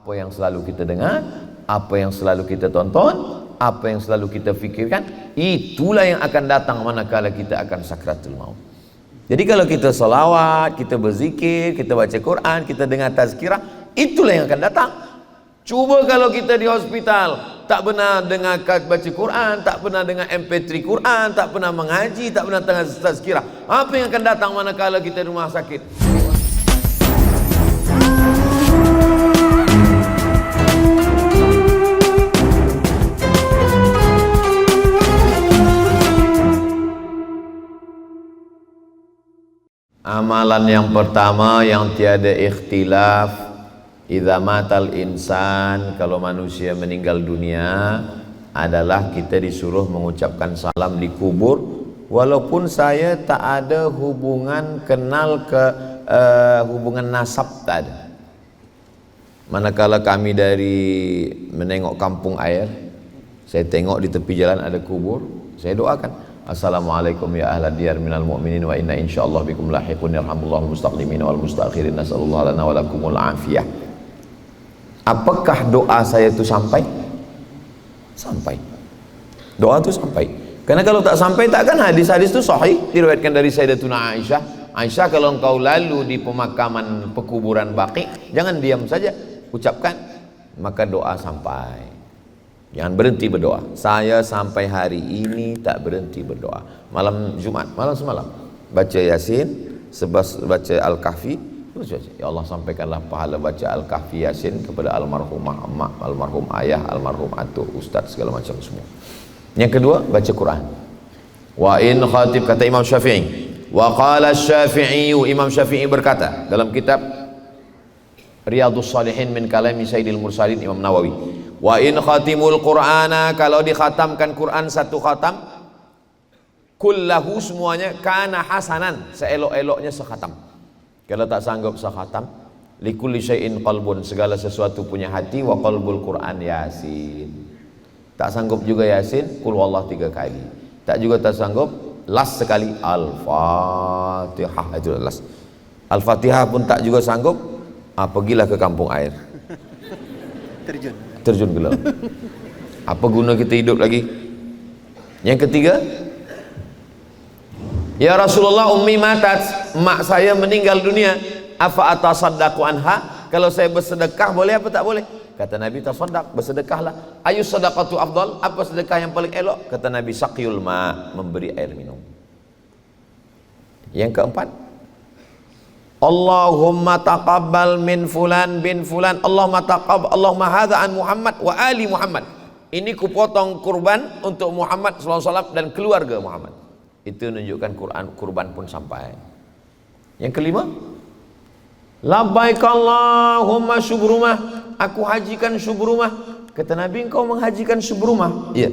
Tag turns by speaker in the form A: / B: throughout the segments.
A: Apa yang selalu kita dengar, apa yang selalu kita tonton, apa yang selalu kita fikirkan, itulah yang akan datang manakala kita akan sakratul maut. Jadi kalau kita selawat, kita berzikir, kita baca Quran, kita dengar tazkirah, itulah yang akan datang. Cuba kalau kita di hospital, tak pernah dengar baca Quran, tak pernah dengar MP3 Quran, tak pernah mengaji, tak pernah dengar tazkirah, apa yang akan datang manakala kita di rumah sakit? Amalan yang pertama yang tiada ikhtilaf, idza matal insan, kalau manusia meninggal dunia, adalah kita disuruh mengucapkan salam di kubur, walaupun saya tak ada hubungan kenal hubungan nasab, tak ada. Manakala kami dari menengok kampung air, saya tengok di tepi jalan ada kubur, saya doakan, assalamualaikum ya ahla diyar minal mu'minin wa inna insyaallah bikum lahiqun yarhamullahu mustaqlimin wal mustakhirin nasallallahu lana wa lakumul afiyah. Apakah doa saya itu sampai? Sampai. Doa itu sampai. Karena kalau tak sampai, takkan hadis-hadis itu sahih diriwayatkan dari Sayyidatuna Aisyah. Aisyah, kalau engkau lalu di pemakaman pekuburan Baqi, jangan diam saja, ucapkan, maka doa sampai. Jangan berhenti berdoa. Saya sampai hari ini tak berhenti berdoa. Malam Jumat, malam semalam, baca Yasin, baca Al-Kahfi. Ya Allah, sampaikanlah pahala baca Al-Kahfi Yasin kepada almarhumah emak, almarhum ayah, almarhum atuh, ustaz, segala macam semua. Yang kedua, baca Quran. Wa in khatib, kata Imam Syafi'i. Wa qala Syafi'i, Imam Syafi'i berkata dalam kitab Riyadhus Shalihin min kalami Sayyidil Mursalin, Imam Nawawi, wa in khatimul Qur'ana, kalau dikhatamkan Quran satu khatam, kullahu, semuanya, kana hasanan, seelok-eloknya sekhatam. Kalau tak sanggup sekhatam, likulli syai'in qalbun, segala sesuatu punya hati, wa qalbul Quran Yasin. Tak sanggup juga Yasin, kul wallah 3 kali. Tak juga tak sanggup, las sekali, Al-Fatihah, itu las. Al-Fatihah pun tak juga sanggup, pergilah ke kampung air, terjun ke laut. Apa guna kita hidup lagi? Yang ketiga, ya Rasulullah, ummi matat, mak saya meninggal dunia, afa atasaddaqu anha, kalau saya bersedekah boleh apa tak boleh? Kata Nabi, tasaddaq, bersedekahlah. Ayu sadaqatu afdal, apa sedekah yang paling elok? Kata Nabi, saqiyul ma, memberi air minum. Yang keempat, Allahumma taqabbal min fulan bin fulan, Allahumma taqabbal, Allahumma hadza an Muhammad wa ali Muhammad. Ini kupotong kurban untuk Muhammad sallallahu alaihi wasallam dan keluarga Muhammad. Itu menunjukkan Quran, kurban pun sampai. Yang kelima, labbaik Allahumma syubrumah, aku hajikan syubrumah. Kata Nabi, engkau menghajikan syubrumah? Iya.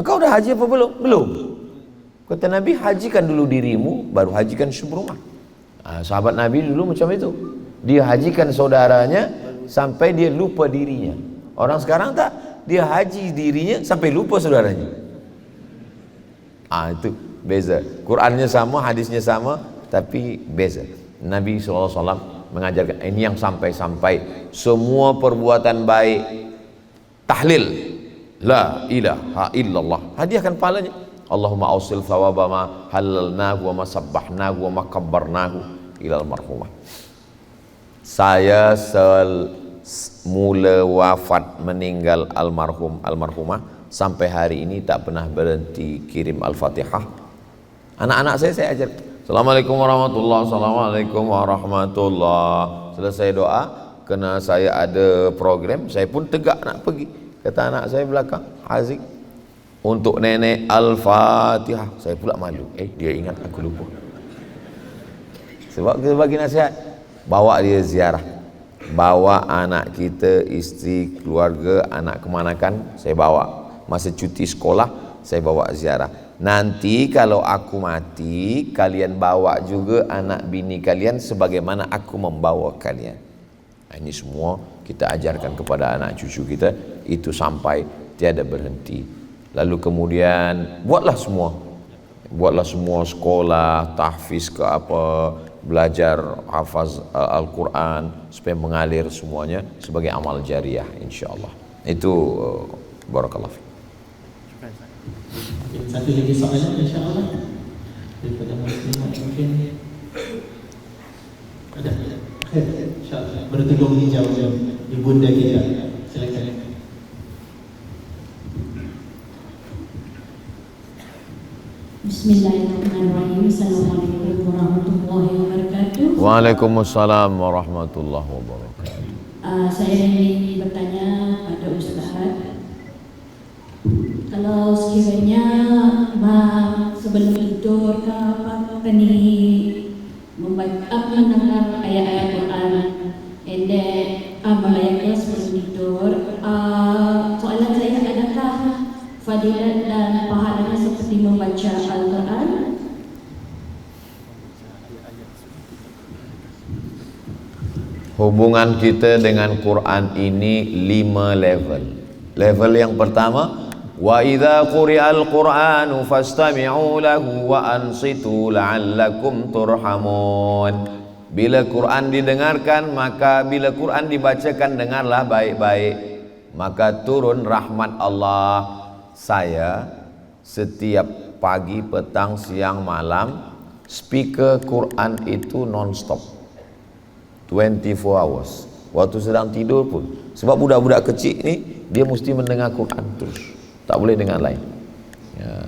A: Engkau dah haji apa belum? Belum. Kata Nabi, hajikan dulu dirimu, baru hajikan syubrumah. Sahabat Nabi dulu macam itu, dia hajikan saudaranya sampai dia lupa dirinya. Orang sekarang tak, dia haji dirinya sampai lupa saudaranya. Itu beza. Qurannya sama, hadisnya sama, tapi beza. Nabi SAW mengajarkan, ini yang sampai-sampai semua perbuatan baik, tahlil la ilaha illallah, hadiahkan pahalanya. Allahumma ausil thawaba ma halalnahu wa ma sabbahnahu wa ma kabbarnahu ilal marhumah. Saya semula wafat meninggal almarhumah sampai hari ini tak pernah berhenti kirim Al-Fatihah. Anak-anak saya ajar, Assalamualaikum warahmatullahi, Assalamualaikum warahmatullahi. Selesai doa, kena saya ada program, saya pun tegak nak pergi. Kata anak saya belakang, Haziq, untuk nenek Al-Fatihah. Saya pula malu, dia ingat, aku lupa. Sebab kita bagi nasihat, bawa dia ziarah, bawa anak kita, isteri, keluarga, anak kemanakan, saya bawa. Masa cuti sekolah, saya bawa ziarah. Nanti kalau aku mati, kalian bawa juga anak bini kalian sebagaimana aku membawa kalian. Ini semua kita ajarkan kepada anak cucu kita, itu sampai tiada berhenti. Lalu kemudian buatlah semua sekolah, tahfiz ke apa, belajar hafaz Al-Quran supaya mengalir semuanya sebagai amal jariah insyaallah. Itu barakallahu fiik.
B: Satu lagi soalan insyaallah daripada muslimat mungkin ada. Insyaallah bertemu dijawab ibunda kita. Silakan.
C: Bismillahirrahmanirrahim. Assalamualaikum warahmatullahi wabarakatuh.
A: Waalaikumsalam warahmatullahi wabarakatuh.
C: Saya ingin bertanya pada Ustaz, kalau sekiranya sebelum tidur ke apa kini membaca mendengar ayat-ayat Quran, and then membayangkan sebelum tidur, soalan saya, adakah fadilat dan pahalanya seperti membaca Al-Quran?
A: Hubungan kita dengan Quran ini 5 level. Level yang pertama, wa idza quri'al Qur'anu fastami'u lahu wa ansitu la'allakum turhamun. Bila Quran didengarkan, maka bila Quran dibacakan, dengarlah baik-baik, maka turun rahmat Allah. Saya setiap pagi, petang, siang, malam speaker Quran itu non-stop 24 hours. Waktu sedang tidur pun. Sebab budak-budak kecil ni dia mesti mendengar Quran terus, tak boleh dengar lain ya.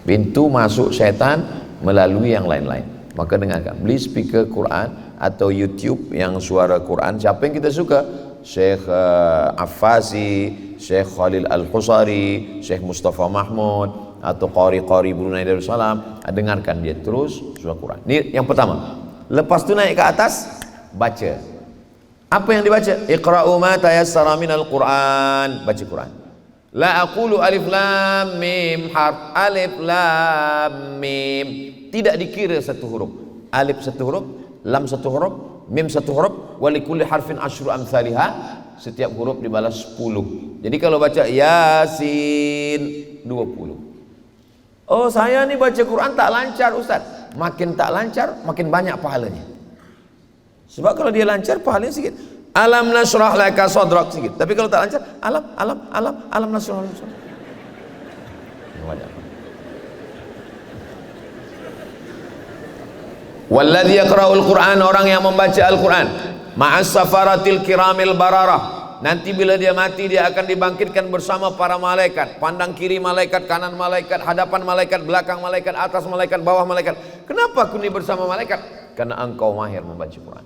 A: Pintu masuk syaitan melalui yang lain-lain. Maka dengarkan, beli speaker Quran atau YouTube yang suara Quran. Siapa yang kita suka, Syekh Affasi, Syekh Khalil Al-Husari, Syekh Mustafa Mahmud, atau Qari-Qari Brunei Darussalam, dengarkan dia terus surah Quran. Ini yang pertama. Lepas tu naik ke atas, baca. Apa yang dibaca? Iqra'u ma tayassara minal Quran. Baca Quran. La aqulu alif lam mim harf alif lam mim. Tidak dikira satu huruf. Alif satu huruf, lam satu huruf, mim satu huruf, wa likulli harfin asyru amsalihah. Setiap huruf dibalas 10. Jadi kalau baca Yasin 20. Oh, saya ni baca Quran tak lancar Ustaz. Makin tak lancar, makin banyak pahalanya. Sebab kalau dia lancar, pahalanya sikit. Alam nasrah laka sadrak sikit. Tapi kalau tak lancar, alam nasrah laka sadrak. Walladzi yaqra'ul Qur'an, orang yang membaca Al-Quran, ma'as safaratil kiramil bararah. Nanti bila dia mati, dia akan dibangkitkan bersama para malaikat. Pandang kiri malaikat, kanan malaikat, hadapan malaikat, belakang malaikat, atas malaikat, bawah malaikat. Kenapa aku ni bersama malaikat? Karena engkau mahir membaca Quran.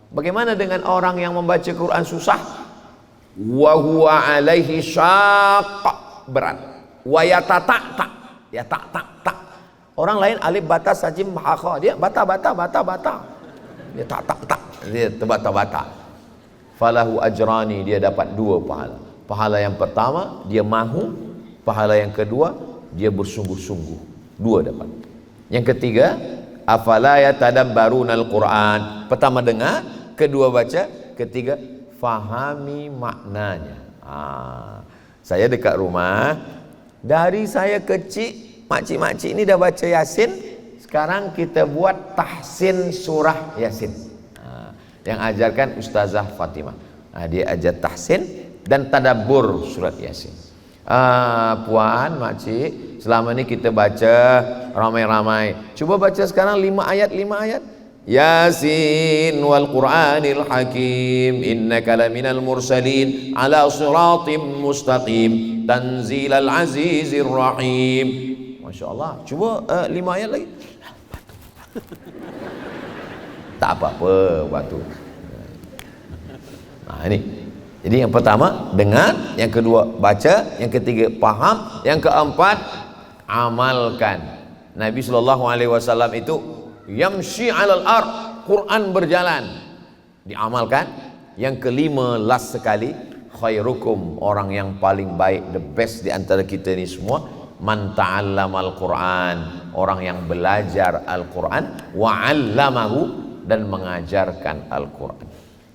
A: Bagaimana dengan orang yang membaca Quran susah? Wa huwa alaihi syaqq, berat. Wa yatatak, ya tak. Orang lain alif bata sajim hakha, dia bata. Dia tak. Dia terbata-bata. Falahu ajrani, dia dapat 2 pahala. Pahala yang pertama dia mahu, pahala yang kedua dia bersungguh-sungguh. 2 dapat. Yang ketiga, afala yatadabbarunal Quran. Pertama dengar, kedua baca, ketiga fahami maknanya. Saya dekat rumah, dari saya kecil, makcik-makcik ini dah baca Yasin. Sekarang kita buat tahsin surah Yasin. Yang ajarkan Ustazah Fatimah. Dia ajar tahsin dan tadabbur surat Yasin. Puan, makcik, selama ni kita baca ramai-ramai. Cuba baca sekarang 5 ayat. Yasin wal Qur'anil Hakim, innaka laminal mursalin ala siratim mustaqim, tanzilal azizir rahim. Masya Allah. Cuba 5 ayat lagi. Tak apa-apa, batu. Ini. Jadi yang pertama dengar, yang kedua baca, yang ketiga faham, yang keempat amalkan. Nabi SAW itu yamshi 'alal ard, Quran berjalan, diamalkan. Yang kelima, last sekali, khairukum, orang yang paling baik, the best di antara kita ni semua, man ta'allamal Quran, orang yang belajar Al-Quran, wa 'allamahu, dan mengajarkan Al-Quran.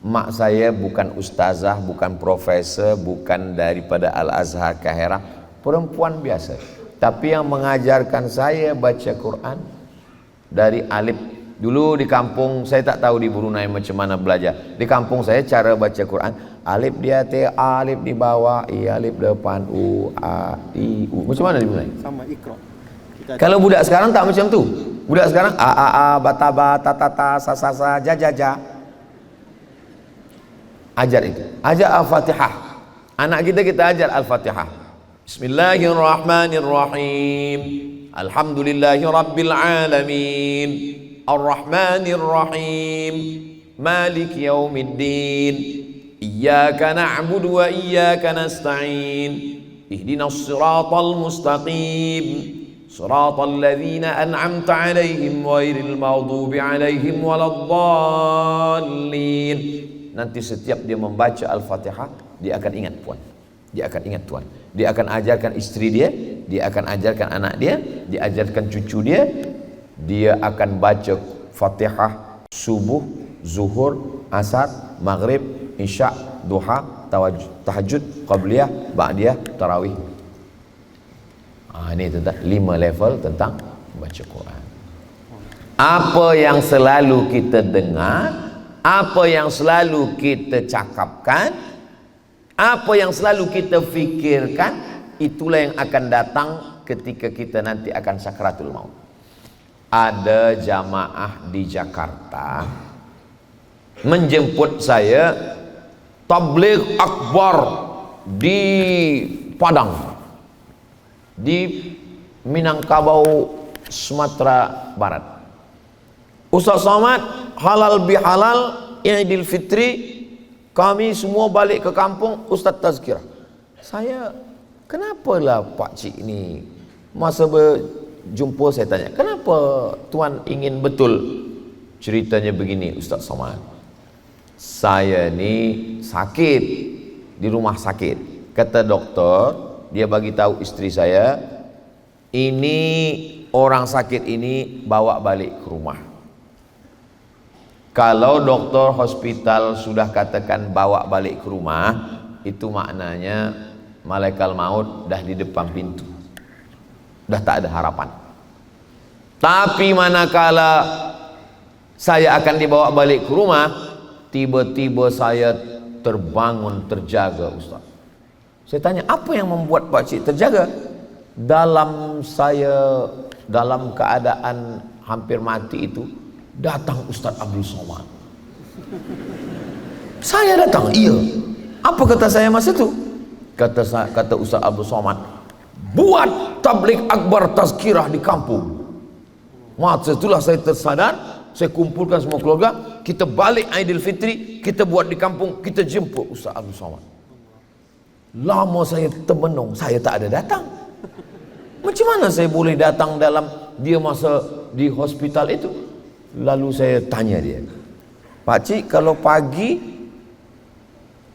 A: Mak saya bukan ustazah, bukan profesor, bukan daripada Al-Azhar Kahirah, perempuan biasa. Tapi yang mengajarkan saya baca Quran dari alif Dulu di kampung, saya tak tahu di Brunei macam mana belajar. Di kampung saya cara baca Quran, alif di atas, alif di bawah, i alif depan, u, a, i, u. Macam mana di Brunei?
D: Sama Iqra.
A: Kalau budak sekarang tak macam tu. Budak sekarang a, bata, ba, ta, ta, ta, sa, sa, sa, ja, ja, ja. Ajar itu. Ajar Al-Fatihah. Anak kita ajar Al-Fatihah. Bismillahirrahmanirrahim. Alhamdulillahi rabbil alamin. Ar-Rahmanir Rahim. Malik yaumiddin. Iyyaka na'budu wa iyyaka nasta'in. Ihdinas siratal mustaqim. Siratal ladzina an'amta 'alaihim ghairil maghdubi 'alaihim waladdallin. Nanti setiap dia membaca Al-Fatihah, dia akan ingat Puan. Dia akan ingat Tuhan. Dia akan ajarkan istri dia akan ajarkan anak dia ajarkan cucu dia akan baca Fatihah subuh, zuhur, asar, maghrib, isya, duha, tahajud, qabliyah, ba'diyah, tarawih. Ini tentang 5 level tentang baca Quran. Apa yang selalu kita dengar, apa yang selalu kita cakapkan, apa yang selalu kita fikirkan, itulah yang akan datang ketika kita nanti akan sakratul maut. Ada jamaah di Jakarta menjemput saya tabligh akbar di Padang, di Minangkabau, Sumatera Barat. Ustaz Somad, halal bihalal Idul Fitri kami semua balik ke kampung, Ustaz tazkirah. Saya, kenapalah Pak Cik ni masa berjumpa saya tanya, kenapa Tuan ingin betul? Ceritanya begini Ustaz Somad, saya ni sakit di rumah sakit. Kata doktor, dia bagi tahu istri saya, ini orang sakit ini bawa balik ke rumah. Kalau doktor hospital sudah katakan bawa balik ke rumah, itu maknanya malaikat maut dah di depan pintu, dah tak ada harapan. Tapi manakala saya akan dibawa balik ke rumah, tiba-tiba saya terbangun terjaga, Ustaz. Saya tanya, apa yang membuat Pak Cik terjaga? Dalam keadaan hampir mati itu, datang Ustaz Abdul Somad. Saya datang, iya. Apa kata saya masa itu? Kata Ustaz Abdul Somad, buat tabligh akbar tazkirah di kampung. Maka itulah saya tersadar, saya kumpulkan semua keluarga, kita balik Aidil Fitri, kita buat di kampung, kita jemput Ustaz Abdul Somad. Lama saya termenung, saya tak ada datang. Macam mana saya boleh datang dalam dia masa di hospital itu? Lalu saya tanya dia, Pak Cik, kalau pagi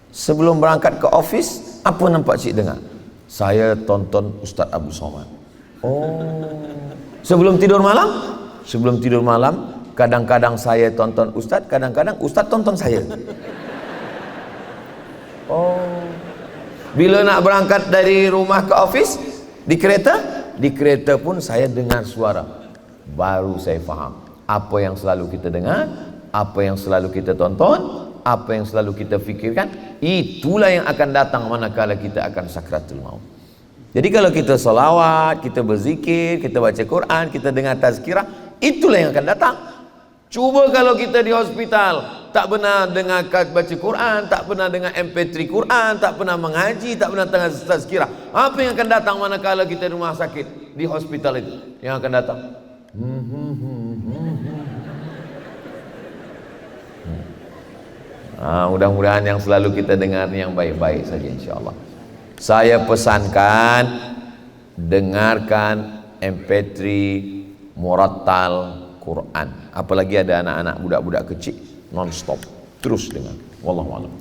A: sebelum berangkat ke office, apa nampak Cik dengar? Saya tonton Ustaz Abdul Somad. Oh, sebelum tidur malam? Sebelum tidur malam, kadang-kadang saya tonton Ustaz, kadang-kadang Ustaz tonton saya. Oh, bila nak berangkat dari rumah ke office, di kereta pun saya dengar suara. Baru saya faham. Apa yang selalu kita dengar, apa yang selalu kita tonton, apa yang selalu kita fikirkan, itulah yang akan datang manakala kita akan sakratul maut. Jadi kalau kita salawat, kita berzikir, kita baca Quran, kita dengar tazkirah, itulah yang akan datang. Cuba kalau kita di hospital, tak pernah dengar baca Quran, tak pernah dengar MP3 Quran, tak pernah mengaji, tak pernah dengar tazkirah, apa yang akan datang manakala kita di rumah sakit, di hospital itu? Yang akan datang, mudah-mudahan yang selalu kita dengar yang baik-baik saja, insyaAllah. Saya pesankan, dengarkan MP3 murattal Quran, apalagi ada anak-anak budak-budak kecil, non-stop terus dengar. Wallahu a'lam.